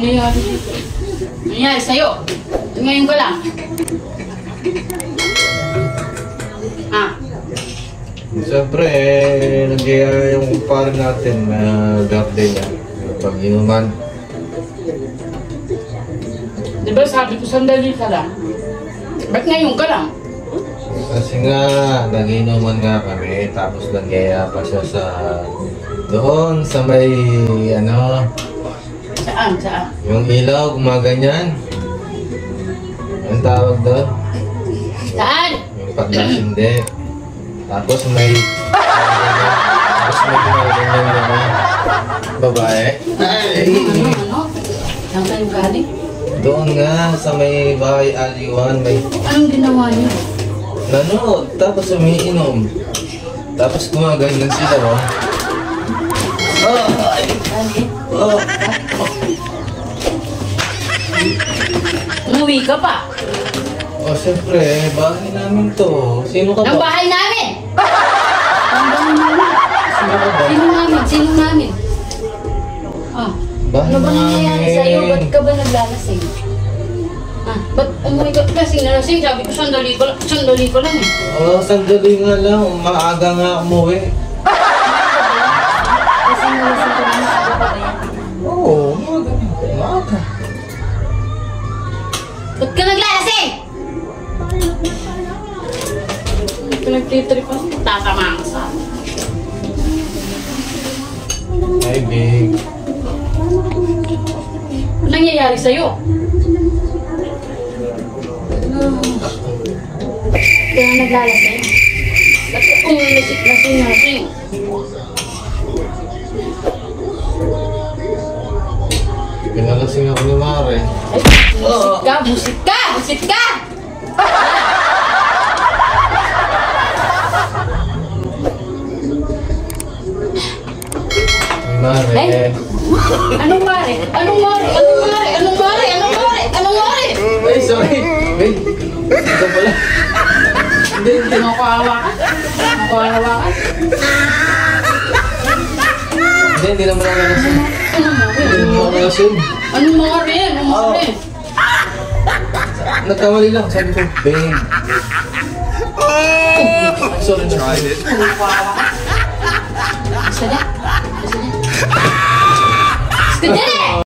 nangyayari dito? Nangyayari sa'yo? Ngayon ko lang. Ah. Siyempre, nagyaya yung kumpare natin na birthday niya. Pag-inuman. Di ba sabi ko sandali ka lang? Ba't ngayon ka lang? Kasi nga, nag-inuman nga kami. Tapos nagyaya pa siya sa... Doon, sa may... ano... Saan? Saan? Yung ilaw, gumaganyan. Ang tawag doon? Saan? Yung paglasinde. Tapos may... Tapos may gumaganyan naman. Babae. Ay! Ano? Saan kayo galing? Doon nga, sa may bahay aliwan, may... Anong ginawa niyo? Nanood, tapos umiinom. Tapos gumaganyan sila, oh. Oh! Ay! Oh! Umuwi ka pa? Oh, siyempre, bahay namin to. Sino ka ba? Ang bahay namin! Ang bahay namin! Sino ka ba? Sino namin? Sino namin? Ah, Bahay ano ba nangyayari namin. sa'yo? Ba't ka ba naglalasing? Ah, ba't umuwi ka? Lasing na lasing. Sabi ko, sandali ko lang eh. Oh, sandali nga lang. Maaga nga umuwi. Lasing na lasing ka lang. Maaga pa ba yan? Oo, maaga. Ba't ka naglalasing? Pinagtitripan. Tatama ka sa akin. Ay, big. Ano nangyayari sa'yo? Kaya naglalasing? Ba't ka lasing? Pinalasing ako ni Mare. Ay, busit ka! Mare. Ay! Anong mare? Ay, sorry. Wait. Ito pala. Hindi mo ako hawakan. Hindi naman ako nalasing. Hindi naman ako nalasing. Anong mare? Nagkamali lang. Sabi ko, babe. Sorry. Ano ko hawakan? Sada? Sada?